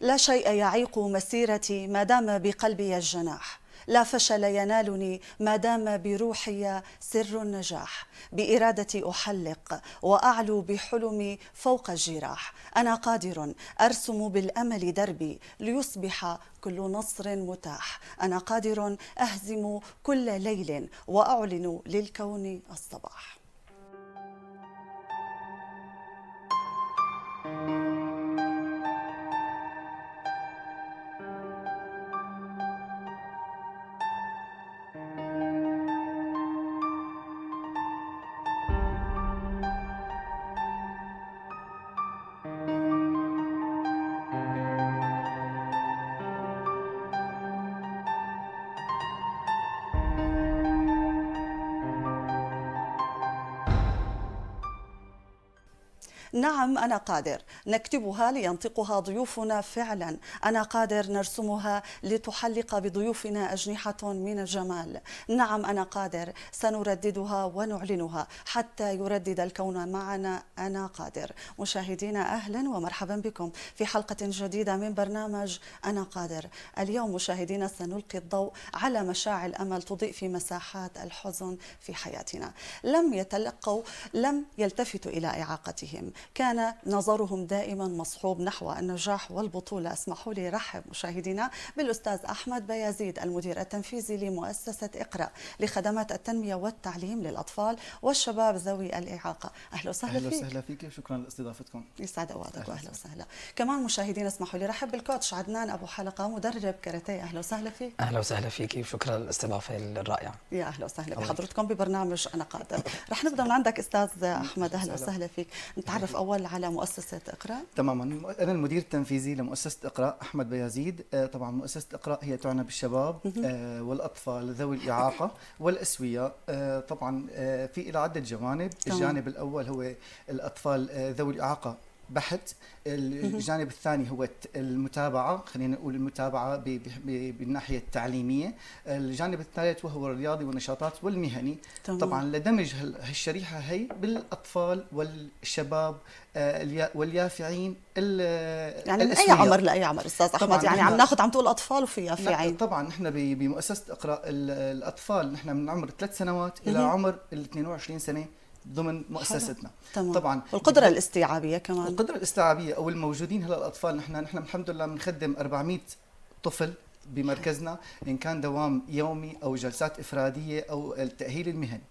لا شيء يعيق مسيرتي ما دام بقلبي الجناح، لا فشل ينالني ما دام بروحي سر النجاح، بإرادتي أحلق وأعلو بحلمي فوق الجراح، أنا قادر أرسم بالأمل دربي ليصبح كل نصر متاح، أنا قادر أهزم كل ليل وأعلن للكون الصباح. نعم أنا قادر، نكتبها لينطقها ضيوفنا فعلا، أنا قادر نرسمها لتحلق بضيوفنا أجنحة من الجمال، نعم أنا قادر سنرددها ونعلنها حتى يردد الكون معنا، أنا قادر. مشاهدينا أهلا ومرحبا بكم في حلقة جديدة من برنامج أنا قادر. اليوم مشاهدينا سنلقي الضوء على مشاعل أمل تضيء في مساحات الحزن في حياتنا. لم يلتفتوا إلى إعاقتهم، كان نظرهم دائما مصحوب نحو النجاح والبطولة. اسمحوا لي رحب مشاهدينا بالأستاذ أحمد بيازيد، المدير التنفيذي لمؤسسة اقرأ لخدمات التنمية والتعليم للأطفال والشباب ذوي الإعاقة. أهلا وسهلا فيك. أهلا وسهلا فيك، شكرا لاستضافتكم. يسعد أوقاتك وأهلا وسهلا. كمان مشاهدينا اسمحوا لي رحب بالكوتش عدنان أبو حلقة، مدرب كاراتيه. أهلا وسهلا فيك. أهلا وسهلا فيك وشكرا للاستضافة الرائعة. يا أهلا وسهلا بحضرتكم ببرنامج أنا قادر. رح نبدأ من عندك أستاذ أحمد. أهلا وسهلا فيك. نتعرف أول على مؤسسة اقرأ. تماما، أنا المدير التنفيذي لمؤسسة اقرأ أحمد بيازيد. طبعا مؤسسة اقرأ هي تعنى بالشباب والأطفال ذوي الإعاقة والأسوياء. طبعا في إلى عدة جوانب. الجانب الأول هو الأطفال ذوي الإعاقة بحت. الجانب الثاني هو المتابعة، خلينا نقول المتابعة بالناحية التعليمية. الجانب الثالث وهو الرياضي والنشاطات والمهني. طبعا لدمج هالشريحة هي بالأطفال والشباب واليافعين يعني من أي عمر لأي عمر أستاذ أحمد؟ يعني عم تقول أطفال وفي يافعين. طبعا نحن بمؤسسة اقرأ الأطفال نحن من عمر 3 سنوات إلى عمر 22 سنة ضمن مؤسستنا. طبعا والقدرة الاستيعابية كمان. القدرة الاستيعابية أو الموجودين هلا الأطفال، نحن الحمد لله بنخدم 400 طفل بمركزنا، إن كان دوام يومي أو جلسات إفرادية أو التأهيل المهني.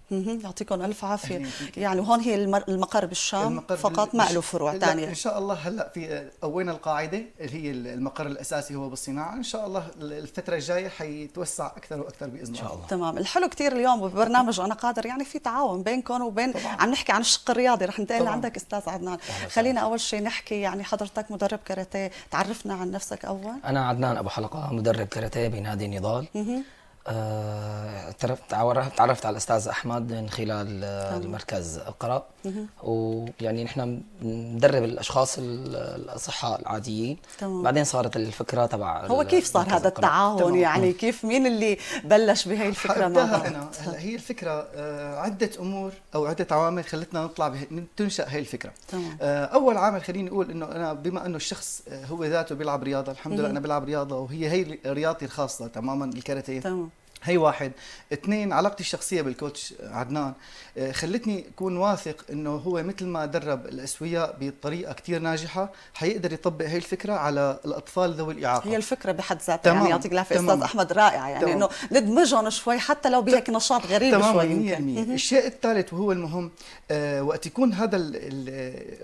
يعطيكم ألف عافية. يعني وهون هي المقر بالشام فقط، ما له فروع ثانية؟ إن شاء الله هلا في قوينا القاعدة اللي هي المقر الأساسي هو بالصناعة. إن شاء الله الفترة الجاية حيتوسع أكثر وأكثر بإذن الله. تمام. الحلو كثير اليوم ببرنامج أنا قادر، يعني في تعاون بينكم وبين طبعاً. عم نحكي عن الشق الرياضي، رح ننتقل لعندك أستاذ عدنان. خلينا أول شيء نحكي، يعني حضرتك مدرب كاراتيه، تعرفنا عن نفسك أول. أنا عدنان أبو حلقة، مدرب كاراتيه بنادي نضال. تعرفت على الأستاذ أحمد من خلال المركز اقرأ، ويعني نحن ندرب الأشخاص الأصحاء العاديين. بعدين صارت الفكرة تبع هو كيف صار هذا التعاون؟ يعني كيف مين اللي بلش بهي الفكرة مع بعض؟ هلا هي الفكرة عدة أمور أو عدة عوامل خلتنا تنشأ هي الفكرة. أول عامل خليني أقول إنه أنا بما إنه الشخص هو ذاته بيلعب رياضة، الحمد لله أنا بلعب رياضة وهي رياضتي الخاصة تماما الكاراتيه. هي واحد. 2 علاقتي الشخصية بالكوتش عدنان خلتني أكون واثق إنه هو مثل ما درب الأسوياء بطريقة كتير ناجحة حيقدر يطبق هي الفكرة على الأطفال ذوي الإعاقة. هي الفكرة بحد ذاتها يعني يعطيك العافية أستاذ أحمد، رائعة. يعني إنه ندمجهم شوي حتى لو بهيك نشاط غريب شوي. الشيء الثالث وهو المهم، وقت يكون هذا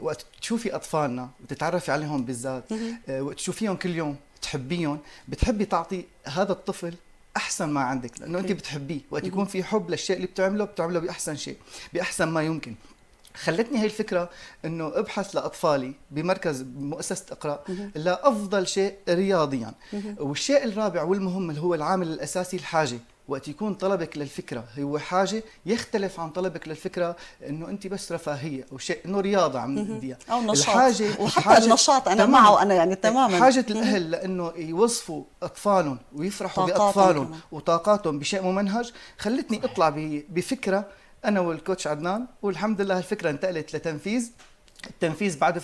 وقت تشوفي أطفالنا وتتعرفي عليهم بالذات، وقت تشوفيهم كل يوم تحبيهم، بتحبي تعطي هذا الطفل احسن ما عندك، لانه انت بتحبيه. وقت يكون في حب للشيء اللي بتعمله باحسن شيء، باحسن ما يمكن. خلتني هي الفكره انه ابحث لاطفالي بمركز مؤسسه اقرأ لافضل شيء رياضيا. والشيء الرابع والمهم اللي هو العامل الاساسي الحاجه. وقت يكون طلبك للفكره هو حاجه، يختلف عن طلبك للفكره انه انت بس رفاهيه او شيء، انه رياضه عم نديها او نشاط. الحاجه وحتى النشاط انا معه، انا يعني تماما. حاجه الاهل لانه يوظفوا اطفالهم ويفرحوا باطفالهم وطاقاتهم بشيء ممنهج، خلتني اطلع بفكره انا والكوتش عدنان، والحمد لله الفكره انتقلت لتنفيذ. التنفيذ بعد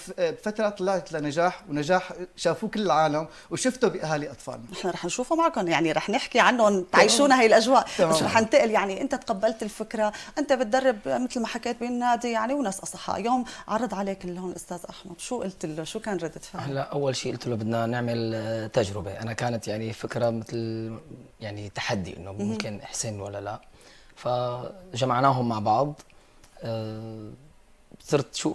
فترة طلعت لنجاح، ونجاح شافوه كل العالم وشفته بأهالي أطفالنا. نحن رح نشوفه معكم، يعني رح نحكي عنهم، تعيشونا هي الأجواء. بس رح ننتقل، يعني أنت تقبلت الفكرة، أنت بتدرب مثل ما حكيت بالنادي يعني وناس أصحاء، يوم عرض عليك اللي هون أستاذ أحمد، شو قلت له؟ شو كان ردة فعله؟ هلا أول شيء قلت له بدنا نعمل تجربة. أنا كانت يعني فكرة مثل يعني تحدي إنه ممكن أحسن ولا لا. فجمعناهم مع بعض. صرت شو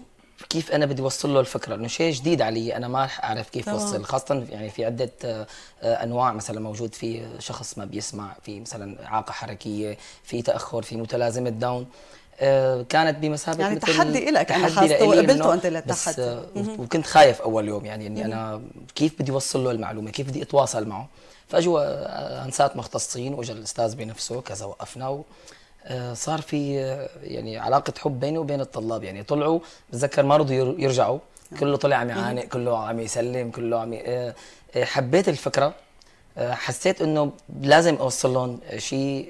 كيف انا بدي اوصل له الفكره، انه شيء جديد علي، انا ما رح اعرف كيف اوصل، خاصه يعني في عده انواع. مثلا موجود في شخص ما بيسمع، في مثلا اعاقه حركيه، في تاخر، في متلازمه داون. كانت بمثابه يعني مثل تحدي لك، انا تحدي حاسه لإلي وقبلته انت للتحدي. وكنت خايف اول يوم، يعني اني انا كيف بدي اوصل له المعلومه، كيف بدي اتواصل معه. فاجوا انسات مختصين، واجا الاستاذ بنفسه كذا، وقفنا صار في يعني علاقة حب بيني وبين الطلاب. يعني طلعوا، بتذكر ما رضوا يرجعوا، كله طلع عم يعانق، كله عم يسلم، كله عم حبيت الفكرة. حسيت انه لازم اوصل لهم شيء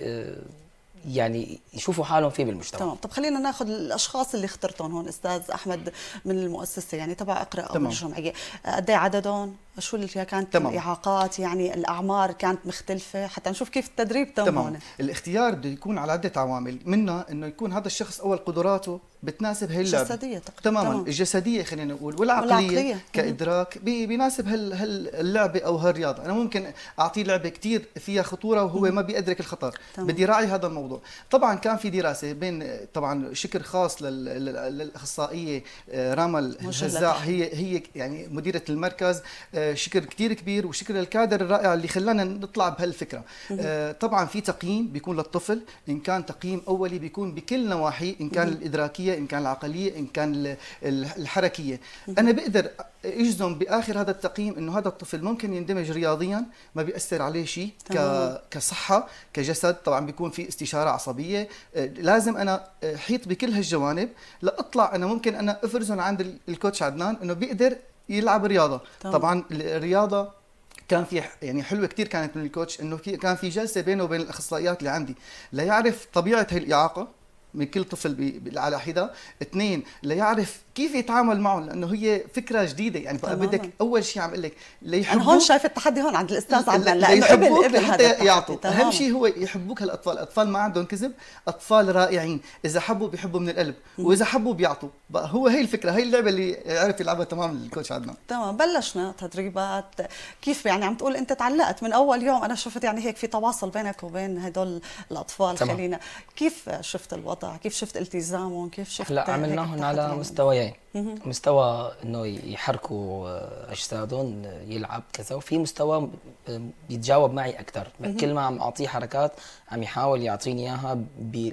يعني يشوفوا حالهم فيه بالمجتمع. تمام. طب خلينا ناخذ الاشخاص اللي اخترتهم هون استاذ احمد من المؤسسه، يعني تبع اقرا او الجمعيه، قد ايه عددهم؟ شو اللي كانت الاعاقات؟ يعني الاعمار كانت مختلفه حتى نشوف كيف التدريب تم هون. الاختيار بده يكون على عده عوامل، منها انه يكون هذا الشخص اول قدراته بتناسب هي اللعبه الجسديه تماما. الجسديه خلينا نقول، والعقليه كادراك بيناسب اللعبه او هالرياضه. انا ممكن اعطيه لعبه كثير فيها خطوره وهو ما بيدرك الخطر، بدي راعي هذا الموضوع. طبعا كان في دراسه بين، طبعا شكر خاص للاخصائيه رامل الهزاع، هي يعني مديره المركز، شكر كثير كبير، وشكر للكادر الرائع اللي خلانا نطلع بهالفكره. طبعا في تقييم بيكون للطفل، ان كان تقييم اولي بيكون بكل نواحي، ان كان الادراكيه، ان كان العقليه، ان كان الحركيه. انا بقدر اجزم باخر هذا التقييم انه هذا الطفل ممكن يندمج رياضيا، ما بيأثر عليه شيء كصحه كجسد. طبعا بيكون في استشاره عصبيه، لازم انا احيط بكل هالجوانب لاطلع انا ممكن انا افرزهم عند الكوتش عدنان انه بيقدر يلعب رياضه. طبعا الرياضه كان في يعني حلوه كثير كانت من الكوتش، انه كان في جلسه بينه وبين الاخصائيات اللي عندي ليعرف طبيعه هي الاعاقه من كل طفل على حده. اثنين، ليعرف كيف يتعامل معه، لانه هي فكره جديده. يعني بقى بدك اول شيء عم اقول لك انا هون شايف التحدي هون عند الاستاذ عدنان، لانه قبل حتى يعطوا. اهم شيء هو يحبوك هالاطفال، الاطفال ما عندهم كذب، اطفال رائعين، اذا حبوا بيحبوا من القلب، واذا حبوا بيعطوا. بقى هو هي الفكره، هي اللعبه اللي عرف يلعبها تمام الكوتش عدنان. تمام. بلشنا تدريبات، كيف يعني عم تقول انت تعلقت من اول يوم، انا شفت يعني هيك في تواصل بينك وبين هدول الاطفال. تمام. خلينا، كيف شفت الوضع؟ كيف شفت التزامهم؟ كيف شفت؟ هلا عملناهم على مستويين، مستوى انه يحركوا اجسادهم، يلعب كذا، وفي مستوى بيتجاوب معي اكثر. كل ما عم اعطيه حركات عم يحاول يعطيني اياها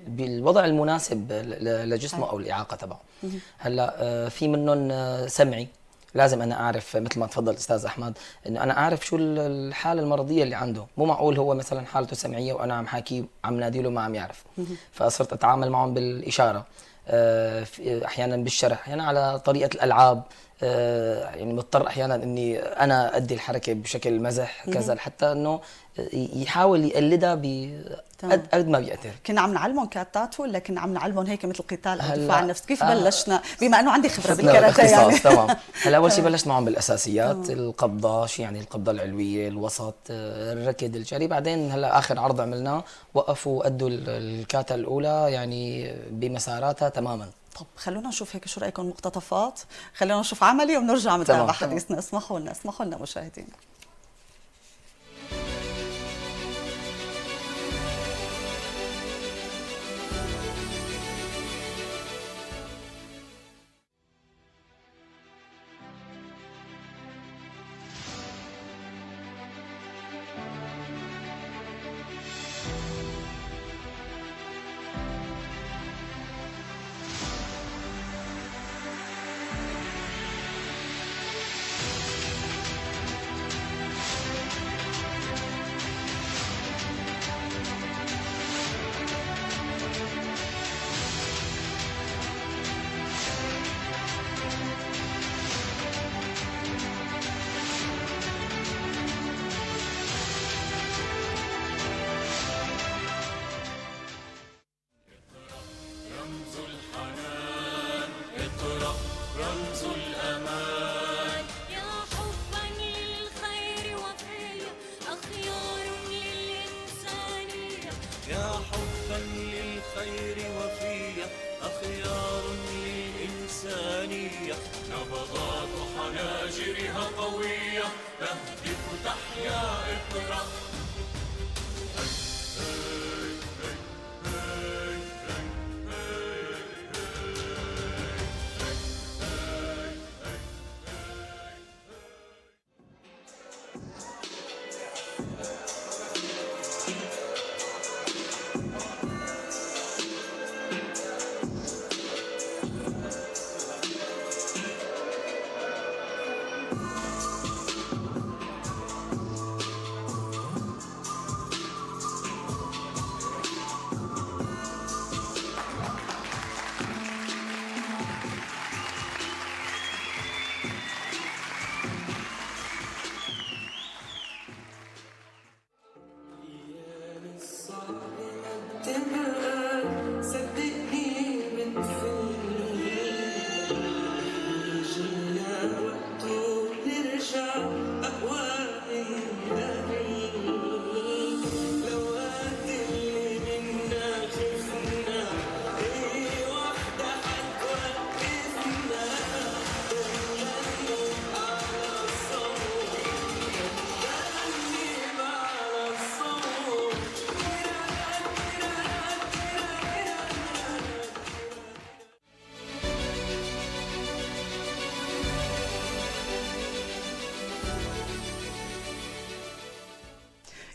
بالوضع المناسب لجسمه او الاعاقه تبعه. هلا في منهم سمعي، لازم انا اعرف مثل ما تفضل استاذ احمد، انه انا اعرف شو الحاله المرضيه اللي عنده. مو معقول هو مثلا حالته سمعيه وانا عم حاكيه عم نادي له ما عم يعرف. فصرت اتعامل معهم بالاشاره، احيانا بالشرح، احيانا على طريقه الالعاب. يعني مضطر احيانا اني انا ادي الحركه بشكل مزح كذا، حتى انه يحاول يقلدها قد ما بيقدر. كنا عم نعلمهم كاتات ولا كنا عم نعلمهم هيك مثل قتال او دفاع عن النفس؟ كيف بلشنا؟ بما انه عندي خبره بالكاراتيه يعني. تمام. هلا اول شيء بلشت معهم بالاساسيات، القبضه، شو يعني القبضه العلويه، الوسط، الركض، الجري. بعدين هلا اخر عرض عملناه وقفوا ادوا الكاتا الاولى يعني بمساراتها تماما. طب خلونا نشوف هيك، شو رايكم مقتطفات؟ خلونا نشوف عملي ونرجع نتابع حديثنا. اسمحوا لنا مشاهدينا. بالخير وفية، أخيار للإنسانية، نبضات حناجرها قوية، تهتف تحيا اقرأ.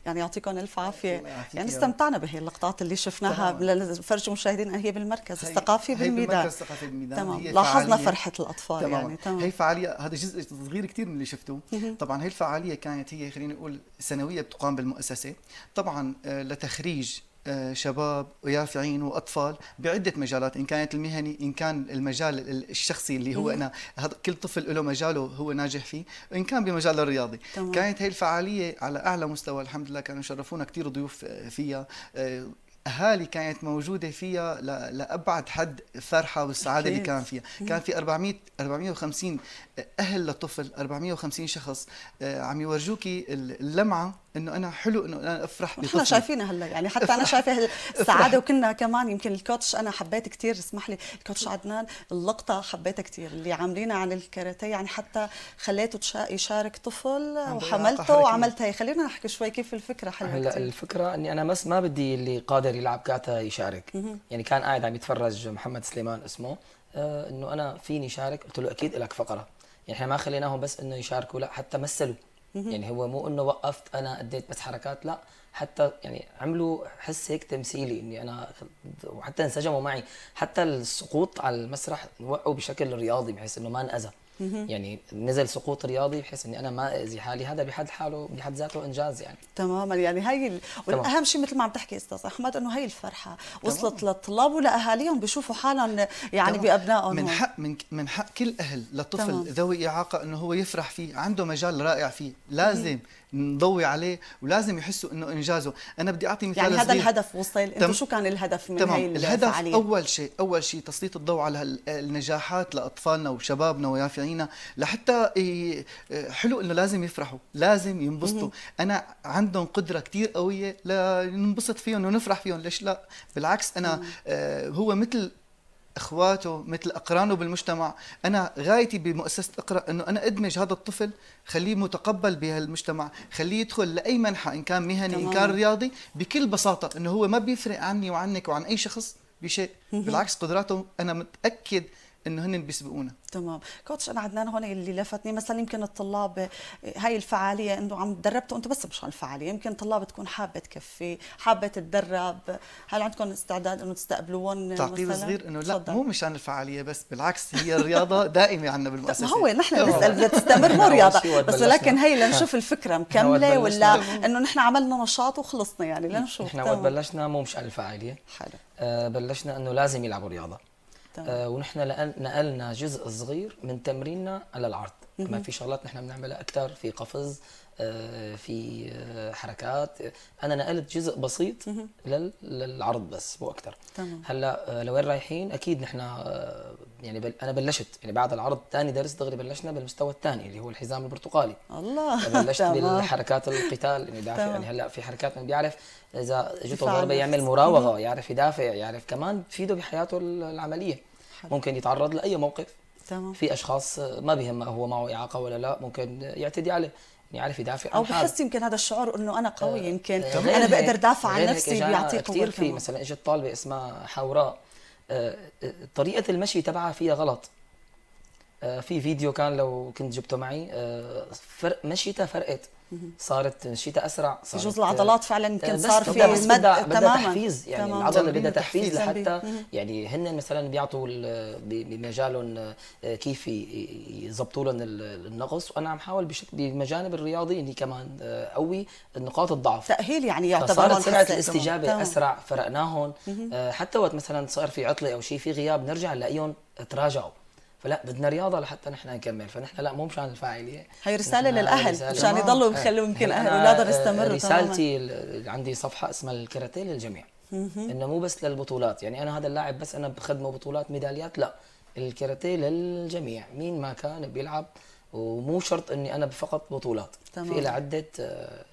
يعني يعطيكم الف عافيه. الله يعافيك يعني يا استمتعنا بهي اللقطات اللي شفناها لنفرج المشاهدين ان هي بالمركز الثقافي هي بالميدان. بالمركز الثقافي بالميدان. تمام، هي لاحظنا فعالية. فرحه الاطفال تمام. يعني. تمام. هي فعاليه، هذا جزء صغير كثير من اللي شفتوه. طبعا هي الفعاليه كانت هي خلينا نقول سنويه بتقام بالمؤسسه، طبعا لتخريج شباب ويافعين واطفال بعده مجالات، ان كانت المهني، ان كان المجال الشخصي اللي هو انا هذا كل طفل له مجاله هو ناجح فيه، وان كان بمجال الرياضي. تمام. كانت هي الفعاليه على اعلى مستوى، الحمد لله كانوا شرفونا كثير ضيوف فيها، اهالي كانت موجوده فيها لابعد حد الفرحه والسعاده اللي كان فيها. كان في 450 اهل لطفل، 450 شخص عم يورجوكي اللمعه انه انا حلو انه انا افرح بطفلي. احنا شايفينها هلا يعني، حتى انا شايفه السعاده. وكنا كمان يمكن الكوتش انا حبيت كثير، اسمح لي الكوتش عدنان، اللقطه حبيتها كثير اللي عاملينها عن الكاراتيه، يعني حتى خليته يشارك طفل وحملته وعملت هي. خلينا نحكي شوي كيف الفكره حلوه. هلا الفكره اني انا بس ما بدي اللي قادر يلعب كاتا يشارك. يعني كان قاعد عم يتفرج محمد سليمان اسمه، انه انا فيني شارك، قلت له اكيد لك فقره. يعني احنا ما خليناهم بس انه يشاركوا، لا حتى مثلوا. يعني هو مو انه وقفت انا اديت بس حركات، لا حتى يعني عملوا حس هيك تمثيلي اني انا، وحتى انسجموا معي. حتى السقوط على المسرح وقعوا بشكل رياضي بحيث انه ما انأذى. يعني نزل سقوط رياضي بحيث اني انا ما اذي حالي، هذا بحد حاله بحد ذاته انجاز يعني. تماما. يعني هي والاهم شيء مثل ما عم تحكي استاذ احمد، انه هي الفرحه وصلت للطلاب ولاهاليهم، بيشوفوا حالهم يعني بابنائهم. من حق كل اهل لطفل ذوي اعاقه انه هو يفرح فيه، عنده مجال رائع فيه، لازم نضوي عليه ولازم يحسوا انه انجازه. انا بدي اعطي مثال يعني صغير. هذا الهدف وصل. انتم شو كان الهدف من هي الفعاليه؟ الهدف اول شيء تسليط الضوء على النجاحات لاطفالنا وشبابنا ويافعينا، لحتى حلو انه لازم يفرحوا، لازم ينبسطوا. انا عندهم قدره كثير قويه لننبسط فيهم ونفرح فيهم، ليش لا؟ بالعكس انا هو مثل اخواته، مثل اقرانه بالمجتمع. انا غايتي بمؤسسه اقرا انه انا ادمج هذا الطفل، خليه متقبل بهالمجتمع، خليه يدخل لاي منحى ان كان مهني ان كان رياضي بكل بساطه، انه هو ما بيفرق عني وعنك وعن اي شخص بشيء. بالعكس قدراته انا متاكد انه هن بيسبقونا. تمام. كوتش انا عدنان هون اللي لفتني مثلا يمكن الطلاب هاي الفعاليه انه عم تدربتوا انتم بس مشان الفعاليه، يمكن الطلاب تكون حابه تكفي، حابه تتدرب، هل عندكم استعداد انه تستقبلوهم؟ تعقيب صغير انه لا مو مشان الفعاليه بس، بالعكس هي الرياضه دائمه عندنا بالمؤسسه. هو نحن نسال بدها تستمر مو رياضه بس، ولكن هي لنشوف الفكره مكمله ولا انه نحن عملنا نشاط وخلصنا، يعني لنشوف. احنا وقت بلشنا مو مشان الفعاليه، حلو. بلشنا انه لازم يلعبوا رياضه. ونحن نقلنا جزء صغير من تمريننا على العرض. كمان في شغلات نحن بنعملها اكثر، في قفز، في حركات. انا نقلت جزء بسيط للعرض بس مو اكثر. تمام. هلا لوين رايحين؟ اكيد نحن يعني انا بلشت يعني بعد العرض ثاني درس دغري بلشنا بالمستوى الثاني اللي هو الحزام البرتقالي. الله. بلشت تمام. بالحركات القتال، يعني يدافع. تمام. يعني هلا في حركات من بيعرف اذا جته دفاع ضربه عن يعمل نفس. مراوغه، يعرف يدافع، يعرف كمان تفيده بحياته العمليه. ممكن يتعرض لاي موقف. تمام. في اشخاص ما بيهمه هو معه اعاقه ولا لا، ممكن يعتدي عليه، يعرف يدافع او عن حاله. بحس يمكن هذا الشعور انه انا قوي، يمكن غير انا بقدر هيك- دافع عن غير هيك نفسي، إجانا بيعطيه قوه كثير. في كمان. مثلا اجت طالبه اسمها حوراء، طريقه المشي تبعها فيها غلط. في فيديو كان لو كنت جبته معي، فرق مشيتها فرقت، صارت مشيتها اسرع، صارت بجوز العضلات فعلا يمكن بس صار في بس مد بدها تماما. تحفيز، يعني تمام. العضله تمرين بدها تحفيز وتحفيز. لحتى يعني هن مثلا بيعطوا بمجالهم كيف يظبطوا لهم النقص، وانا عم حاول بمجانب الرياضي اني كمان قوي نقاط الضعف. تأهيل يعني يعتبر فصارت هون سرعه حساسة. الاستجابه تمام. اسرع، فرقناهم. حتى وقت مثلا صار في عطله او شيء، في غياب، نرجع نلاقيهم تراجعوا. فلا بدنا رياضه لحتى نحن نكمل، فنحن لا مو مشان الفاعليه. هي رسالة نحن للأهل رسالة. مشان يضلوا يخلوا يمكن أنا أولادهم يستمروا. رسالتي عندي صفحه اسمها الكاراتيه للجميع، انه مو بس للبطولات. يعني انا هذا اللاعب بس انا بخدمه بطولات ميداليات، لا، الكاراتيه للجميع مين ما كان بيلعب، ومو شرط اني انا فقط بطولات. تمام. في لها عده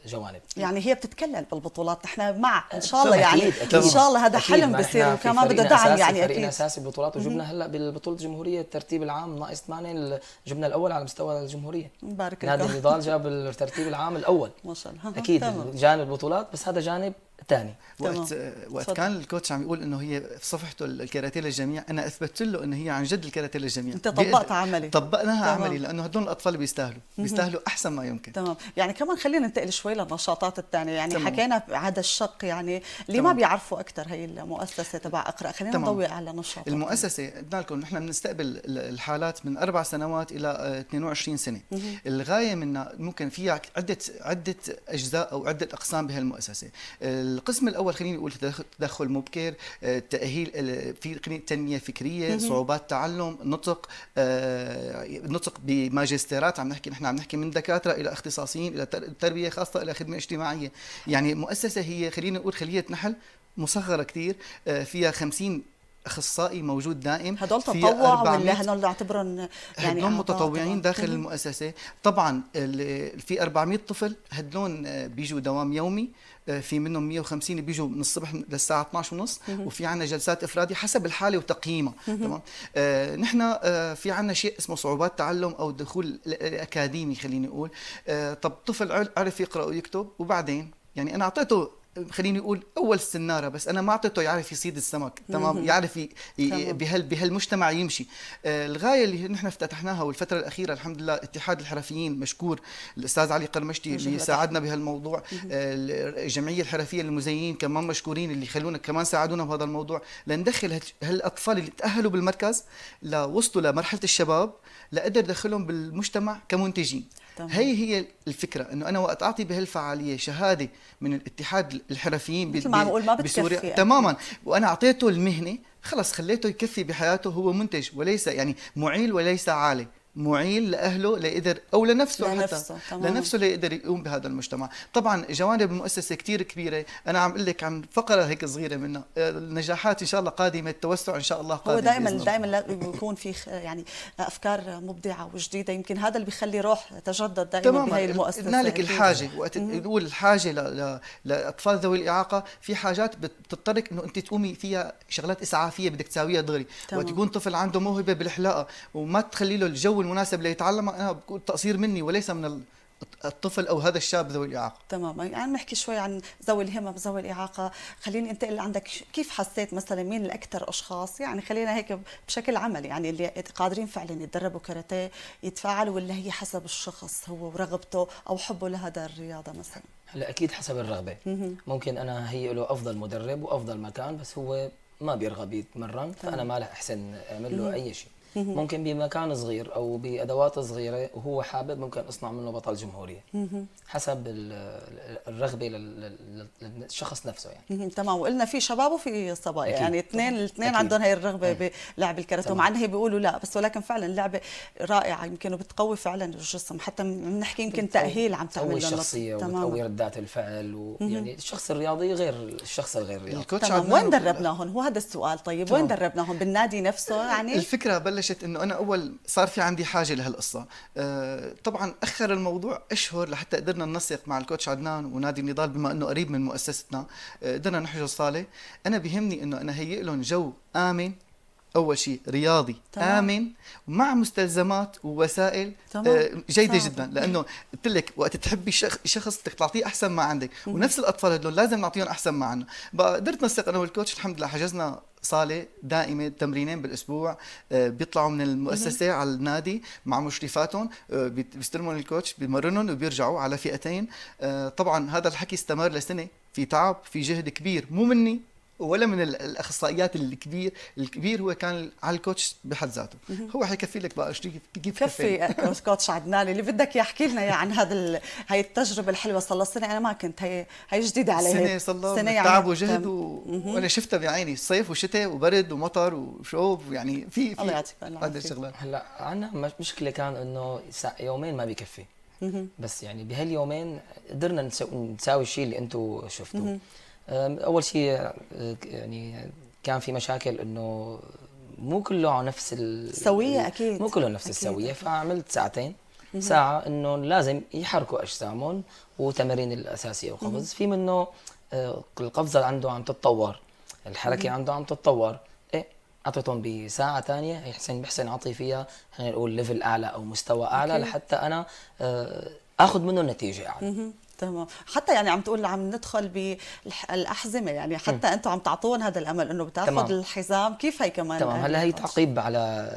جوانب. يعني هي بتتكلل بالبطولات، نحن مع ان شاء الله يعني أكيد. ان شاء الله هذا أكيد. حلم ما بصير، إحنا في وكمان بده فريقنا دعم أساسي- يعني فريقنا اكيد. اساسي بالبطولات، وجبنا هلا بالبطوله الجمهوريه الترتيب العام ناقص 8، جبنا الاول على مستوى الجمهوريه. مبارك نادي لكم. النضال جاب الترتيب العام الاول. ما شاء الله. اكيد تمام. جانب البطولات، بس هذا جانب ثاني. وقت تفضل. كان الكوتش عم يقول انه هي في صفحته الكاراتيه للجميع، انا اثبتت له انه هي عن جد الكاراتيه للجميع. انت طبقتها عملي. طبقناها تمام. عملي، لانه هدول الاطفال بيستاهلوا احسن ما يمكن. تمام. يعني كمان خلينا ننتقل شوي للنشاطات الثانية، يعني تمام. حكينا هذا الشق، يعني اللي ما تمام. بيعرفوا اكثر هي المؤسسة تبع اقرأ، خلينا تمام. نضوي على نشاطات. المؤسسة قلنا لكم نحن بنستقبل الحالات من 4 سنوات إلى 22 سنة. الغاية منها ممكن فيها عدة أجزاء أو عدة أقسام بهالمؤسسة. القسم الأول خليني أقول تدخل مبكر، تأهيل، في تنمية فكرية، صعوبات تعلم، نطق بماجستيرات. نحن عم نحكي من دكاترة إلى اختصاصيين، إلى تربية خاصة، إلى خدمة اجتماعية. يعني مؤسسة هي خلينا نقول خلية نحل مصغرة كتير، فيها 50 اخصائي موجود دائم. هدول فيها تطوع 400 ولا هدول نعتبرهم يعني هدول أعضاء؟ متطوعين تمام. داخل المؤسسة. طبعا في 400 طفل هدول بيجوا دوام يومي، في منهم 150 بيجوا من الصبح للساعة 12:30، وفي عنا جلسات إفرادي حسب الحالة وتقييمها. تمام. نحن في عنا شيء اسمه صعوبات تعلم أو دخول الأكاديمي خليني أقول. طب طفل عرف يقرأ ويكتب، وبعدين يعني أنا أعطيته خليني اقول اول السناره، بس انا ما اعطيته يعرف يصيد السمك. تمام. يعرف بهالمجتمع يمشي. الغايه اللي نحن افتتحناها والفتره الاخيره الحمد لله، اتحاد الحرفيين مشكور الاستاذ علي قرمشتي اللي ساعدنا بهالموضوع، الجمعيه الحرفيه للمزينين كمان مشكورين اللي خلونا كمان ساعدونا بهذا الموضوع، لندخل هالاطفال اللي تاهلوا بالمركز لوصلوا لمرحله الشباب، لقدر دخلهم بالمجتمع كمنتجين. هي الفكره، انه انا وقت اعطي بهالفعاليه شهاده من الاتحاد الحرفيين مثل ما عم بقول ما بسوريا بتكفي. تماما، وانا اعطيته المهنه، خلص خليته يكفي بحياته، هو منتج وليس يعني معيل وليس عالي، معيل لاهله ليقدر او لنفسه لنفسه. حتى تمام. لنفسه ليقدر يقوم بهذا المجتمع. طبعا جوانب المؤسسه كثير كبيره، انا عم اقول لك عن فقره هيك صغيره منها. النجاحات ان شاء الله قادمه، التوسع ان شاء الله قادم. هو دائما بإذن دائما بيكون في يعني افكار مبدعه وجديده، يمكن هذا اللي بيخلي روح تجدد دائما بهي المؤسسه. قلنا لك الحاجه، وقت نقول الحاجه لاطفال ذوي الاعاقه، في حاجات بتضطرك انه انت تقومي فيها شغلات اسعافيه بدك تساويها دغري. وقت يكون طفل عنده موهبه بالحلاقه وما تخلي له الجو المناسب ليتعلم، انا بقول تقصير مني وليس من الطفل او هذا الشاب ذوي الاعاقه. تمام. يعني نحكي شوي عن ذوي الهمم، ذوي الاعاقه، خليني انتقل عندك، كيف حسيت مثلا مين الاكثر اشخاص، يعني خلينا هيك بشكل عملي، يعني اللي قادرين فعلا يتدربوا كاراتيه يتفاعلوا، ولا هي حسب الشخص هو ورغبته او حبه لهذا الرياضه مثلا؟ هلا اكيد حسب الرغبه. ممكن انا هي له افضل مدرب وافضل مكان، بس هو ما بيرغب يتمرن، فانا ما رح احسن اعمل له اي شيء. ممكن بمكان صغير او بادوات صغيره وهو حابب ممكن اصنع منه بطل جمهوريه حسب الرغبه للشخص نفسه يعني. تمام. وقلنا في شباب وفي صبايا، أكيد. يعني الاثنين أكيد. عندهم هي الرغبه بلعب الكاراتيه، مع انه هي بيقولوا لا، بس ولكن فعلا لعبه رائعه يمكن وبتقوي فعلا الجسم، حتى بنحكي يمكن تاهيل عم تعمل تقوي له. الشخصيه وبتقوي ردات الفعل ويعني الشخص الرياضي غير الشخص الغير رياضي. الكوتش تمام. عدنان وين دربناهم؟ هو هذا السؤال. طيب تمام. وين دربناهم؟ بالنادي نفسه يعني؟ الفكره بلشت انه انا اول صار في عندي حاجه لهالقصه. طبعا اخر الموضوع اشهر لحتى قدرنا ننسق مع الكوتش عدنان ونادي النضال بما انه قريب من مؤسستنا. قدرنا نحجز صاله. انا بيهمني انه انا هيئ لهم جو امن، اول شيء رياضي تمام. امن ومع مستلزمات ووسائل تمام. جيده صعب. جدا، لانه قلت لك وقت تحبي شخص بدك تعطيه احسن ما عندك، ونفس الاطفال هدول لازم نعطيهم احسن ما عندنا. بقى قدرت نسق انا والكوتش الحمد لله، حجزنا صاله دائمه تمرينين بالاسبوع. بيطلعوا من المؤسسه على النادي مع مشرفاتهم، بيستلمون الكوتش بيمرنهم وبيرجعوا على فئتين. طبعا هذا الحكي استمر لسنه، في تعب في جهد كبير مو مني ولا من الاخصائيات. الكبير هو كان على الكوتش بحد ذاته. هو حيكفي لك بقى كيف كفي كوتش عدنان اللي بدك يحكي لنا يعني هذا هاي التجربه الحلوه. صار له سنه انا ما كنت، هي جديده علي. سنه صار له تعب وجهد وانا شفتها بعيني، صيف وشتاء وبرد ومطر وشوب، يعني في الله يعطيك هذا الشغلات. هلا عندنا مشكله كان انه يومين ما بكفي، بس يعني بهاليومين قدرنا نساوي الشيء اللي انتم شفتوه. اول شيء يعني كان في مشاكل انه مو كله على نفس السويه. اكيد مو كله نفس أكيد. السويه، فعملت ساعتين ساعه انه لازم يحركوا اجسامهم وتمارين الاساسيه وقفز. في منه القفزه عنده عم تتطور، الحركه عنده عم تتطور، ايه اعطيتهم بساعه ثانيه بحسن اعطي فيها خلينا نقول ليفل اعلى او مستوى اعلى أكيد. لحتى انا اخذ منه نتيجه اعلى. تمام. حتى يعني عم تقول عم ندخل بالاحزمه، يعني حتى انتم عم تعطوهم هذا الامل انه بتاخذ الحزام. كيف هي كمان؟ تمام. هلا هي تعقيب على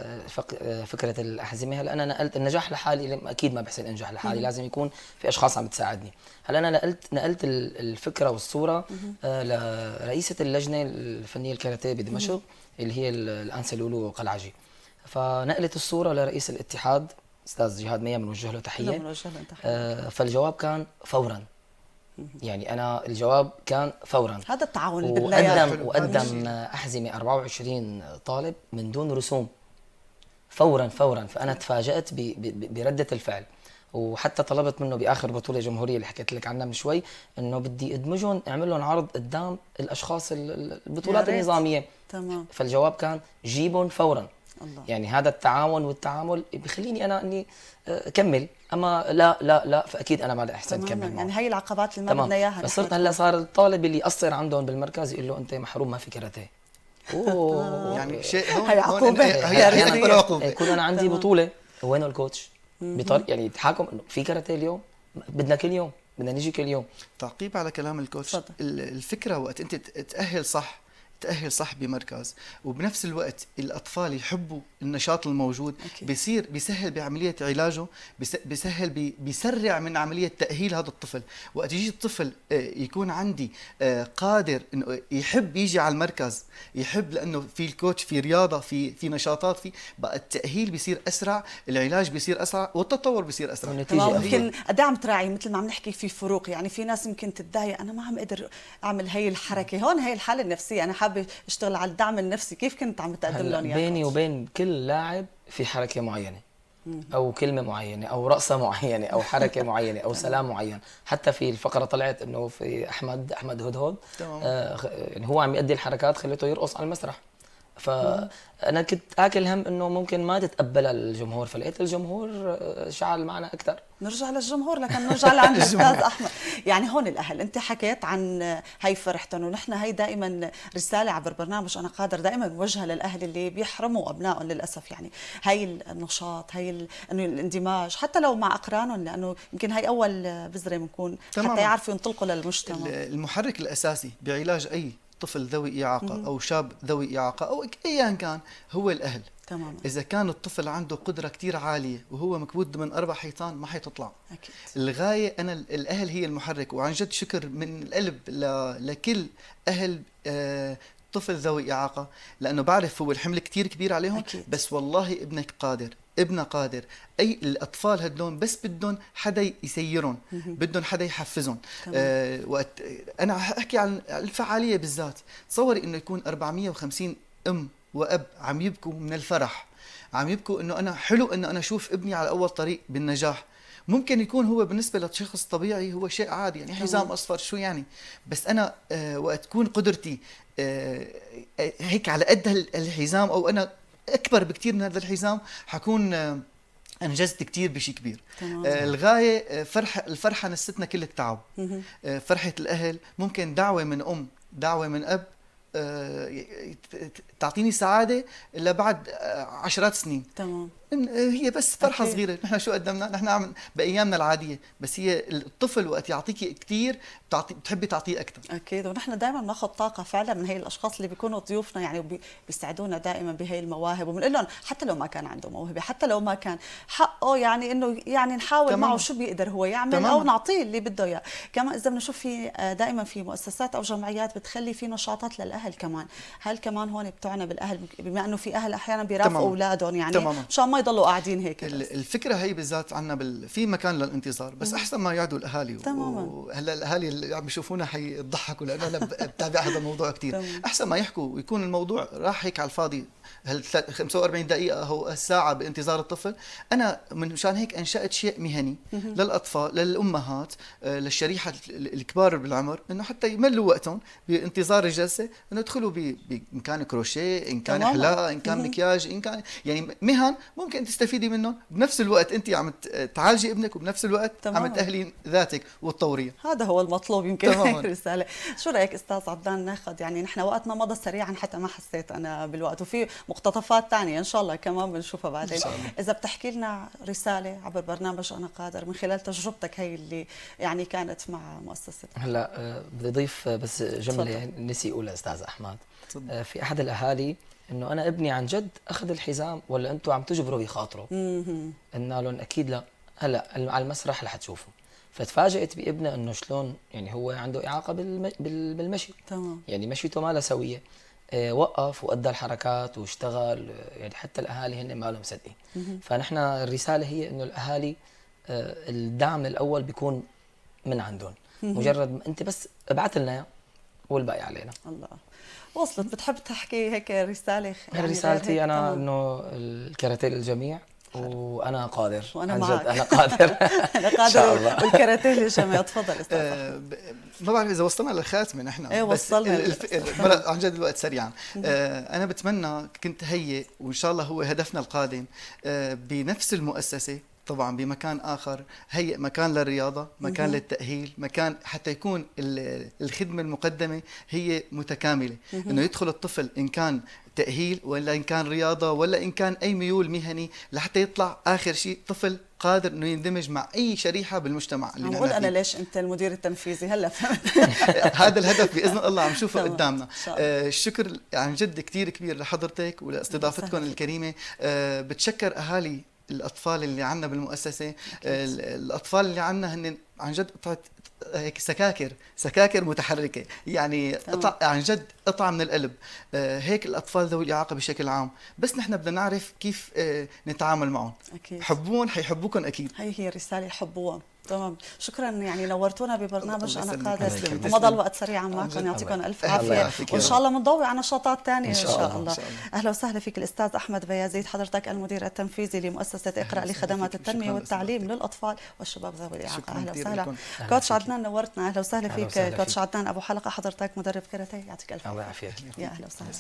فكره الاحزمه. هلا انا نقلت النجاح لحالي، اكيد ما بحسن انجح لحالي، لازم يكون في اشخاص عم تساعدني. هلا انا نقلت الفكره والصوره لرئيسه اللجنه الفنيه الكاراتيه بدمشق اللي هي الانسه لولو قلعجي، فنقلت الصوره لرئيس الاتحاد استاذ جهاد ميا، بنوجه له تحيه. فالجواب كان فورا، يعني انا الجواب كان فورا. هذا التعاون اللي بدنا اياه. وقدم احزمه 24 طالب من دون رسوم فورا. فانا تفاجات برده الفعل، وحتى طلبت منه باخر بطوله جمهوريه اللي حكيت لك عنها من شوي انه بدي ادمجهم، اعمل لهم عرض قدام الاشخاص البطولات النظاميه. تمام. فالجواب كان جيبهم فورا. الله. يعني هذا التعاون والتعامل بخليني انا اني اكمل، اما لا فاكيد انا ما احسن اكمل. يعني هي العقبات اللي ما بدنا اياها. فصرت هلا صار الطالب اللي يقصر عندهم بالمركز يقول له انت محروم ما في كاراتيه. اوه يعني شيء هي عقوبه. هي عقوبه. يكون انا عندي بطوله وينه الكوتش؟ يعني يتحاكم انه في كاراتيه اليوم، بدنا كل يوم، بدنا نيجي كل يوم. تعقيب على كلام الكوتش، الفكره وقت انت تأهل صح بمركز، وبنفس الوقت الأطفال يحبوا النشاط الموجود، بيسهل بعملية علاجه، بيسرع من عملية تأهيل هذا الطفل. وقت يجي الطفل يكون عندي قادر إنه يحب يجي على المركز، يحب لأنه في الكوتش، في رياضة، في نشاطات، بقى التأهيل بيصير أسرع، العلاج بيصير أسرع، والتطور بيصير أسرع. يمكن قد عم تراعي مثل ما عم نحكي في فروق، يعني في ناس يمكن تتضايق أنا ما عم أقدر أعمل هي الحركة، هون هي الحالة النفسية، أنا حابة اشتغل على الدعم النفسي. كيف كنت عم تقدم لهم اياه؟ بيني وبين كل لاعب في حركه معينه او كلمه معينه او رقصه معينه او حركه معينه او سلام معين. حتى في الفقره طلعت انه في احمد هدهد يعني هو عم يؤدي الحركات خليته يرقص على المسرح. فانا كنت اكل هم انه ممكن ما تتقبل الجمهور، فلقيت الجمهور شعل معنا اكثر. نرجع للجمهور، لكن نرجع لعند الاستاذ احمد. يعني هون الاهل، انت حكيت عن هي فرحتهم، ونحن هي دائما رساله عبر برنامج انا قادر دائما موجهه للاهل اللي بيحرموا ابنائهم للاسف. يعني هي النشاط، هي انه الاندماج حتى لو مع اقرانهم، لانه يمكن هي اول بذره بنكون حتى يعرفوا ينطلقوا للمجتمع. المحرك الاساسي بعلاج اي طفل ذوي إعاقة أو شاب ذوي إعاقة أو أيا كان هو الأهل. تماما. إذا كان الطفل عنده قدرة كتير عالية وهو مكبوت من 4 حيطان ما حيتطلع. أكيد. الغاية أنا الأهل هي المحرك، وعن جد شكر من القلب لكل أهل طفل ذوي إعاقة، لأنه بعرف هو الحمل كتير كبير عليهم. أكيد. بس والله ابنك قادر، ابننا قادر. أي الأطفال هدول بس بدهم حدا يسيرهم، بدهم حدا يحفزهم. وقت أنا أحكي عن الفعالية بالذات، تصوري إنه يكون 450 أم وأب عم يبكوا من الفرح، عم يبكوا إنه أنا حلو إنه أنا أشوف ابني على أول طريق بالنجاح. ممكن يكون هو بالنسبة لشخص طبيعي هو شيء عادي، يعني حزام أصفر شو يعني، بس أنا وقت تكون قدرتي هيك على قد الحزام، أو أنا أكبر بكتير من هذا الحزام، حكون أنجزت كتير بشيء كبير. الغاية الفرحة نستنا كل التعب. فرحة الأهل ممكن دعوة من أم، دعوة من أب تعطيني سعادة لبعد عشرات سنين. تمام. هي بس فرحة أكيد. صغيرة. نحن شو قدمنا؟ نحن عم بأيامنا العادية، بس هي الطفل وقت يعطيكي كتير بتحبي تعطيه أكثر. اكيد، ونحن دائما بناخذ طاقه فعلا من هي الاشخاص اللي بيكونوا ضيوفنا، يعني بيساعدونا دائما بهي المواهب، وبنقول لهم حتى لو ما كان عنده موهبه، حتى لو ما كان حقه، يعني انه يعني نحاول تمام. معه شو بيقدر هو يعمل، تمام. او نعطيه اللي بده اياه. كمان اذا بنشوف في دائما في مؤسسات او جمعيات بتخلي في نشاطات للاهل كمان، هل كمان هون بتوعنا بالاهل، بما انه في اهل احيانا بيرافقوا تمام. اولادهم يعني تماما. مشان ما يضلوا قاعدين هيك. الفكرة هي بالذات عنا في مكان للانتظار، بس أحسن ما يقعدوا الأهالي. تماما. وهلا الأهالي اللي عم بيشوفونا حيضحكوا، لأنه أنا بتابع هذا الموضوع كتير. أحسن ما يحكوا ويكون الموضوع راح هيك على الفاضي، 45 دقيقة أو ساعة بانتظار الطفل. أنا مشان هيك أنشأت شيء مهني للأطفال، للأمهات، للشريحة الكبار بالعمر، إنه حتى يملوا وقتهم بانتظار الجلسة، إنه يدخلوا إن كان كروشيه، إن كان حلاقة، إن كان مكياج، إن كان يعني مهن ممكن تستفيدي منهم بنفس الوقت. أنت عم تعالجي ابنك، وبنفس الوقت عم تأهلي ذاتك وتطوريه. هذا هو المطلوب يمكن. تماماً. رسالة. شو رأيك أستاذ عدنان؟ ناخذ يعني نحن وقتنا مضى سريعا حتى ما حسيت أنا بالوقت، وفي مقتطفات ثانية إن شاء الله كمان بنشوفها بعدين. إذا بتحكي لنا رسالة عبر برنامج أنا قادر من خلال تجربتك هي اللي يعني كانت مع مؤسسة. هلا بدي أضيف بس جملة نسي أقولها أستاذ أحمد. في أحد الأهالي إنه أنا ابني عن جد أخذ الحزام ولا أنتم عم تجبروا بخاطره؟ قلنا لهم أكيد لا، هلا على المسرح رح تشوفوا. فتفاجئت بابنه انه شلون يعني هو عنده اعاقه بالمشي. تمام. يعني مشيته ما لها سويه. وقف وادى الحركات واشتغل، يعني حتى الاهالي هن ما لهم مصدقين. فنحن الرساله هي انه الاهالي الدعم الاول بيكون من عندهم، مجرد ما انت بس ابعث لنا اياه والباقي علينا. الله وصلت. بتحب تحكي هيك رساله؟ يعني رسالتي انا انه الكاراتيه للجميع، وانا قادر. وانا عن جد معك. انا قادر. انا قادر. والكاراتيه للجميع. تفضل استاذ. ما بعرف اذا وصلنا للخاتمه نحن. ايه وصلنا. عن جد الوقت سريعا. انا بتمنى كنت هي، وان شاء الله هو هدفنا القادم، بنفس المؤسسه طبعا بمكان آخر، هي مكان للرياضة، مكان للتأهيل، مكان حتى يكون الخدمة المقدمة هي متكاملة. إنه يدخل الطفل إن كان تأهيل ولا إن كان رياضة ولا إن كان أي ميول مهني، لحتى يطلع آخر شيء طفل قادر إنه يندمج مع أي شريحة بالمجتمع اللي نحن عم فيه. أنا ليش أنت المدير التنفيزي هلا فهمت. هذا الهدف بإذن الله عم نشوفه قدامنا. الشكر عن جد كتير كبير لحضرتك ولاستضافتكم الكريمة. بتشكر أهالي الأطفال اللي عنا بالمؤسسة. الأطفال اللي عنا هن عن جد هيك سكاكر متحركة، يعني عن جد قطعة من القلب. هيك الأطفال ذوي الإعاقة بشكل عام، بس نحن بدنا نعرف كيف نتعامل معهم. أكيد. حبون حيحبوكم أكيد. هي رسالة حبوهم. تمام. شكرا، يعني نورتونا ببرنامج أنا قادر، تسلم. ومضى الوقت سريعا معكم. يعطيكم ألف عافية، وإن شاء الله بنضوي على نشاطات ثانية إن شاء الله. أهلا وسهلا فيك الأستاذ أحمد بيازيد، حضرتك المدير التنفيذي لمؤسسة اقرأ لخدمات التنمية والتعليم للأطفال والشباب ذوي الإعاقة. أهلا وسهلا. كوتش عدنان نورتنا. أهلا وسهلا فيك كوتش عدنان أبو حلقة، حضرتك مدرب كاراتيه. يعطيك ألف عافية. يا أهلا وسهلا.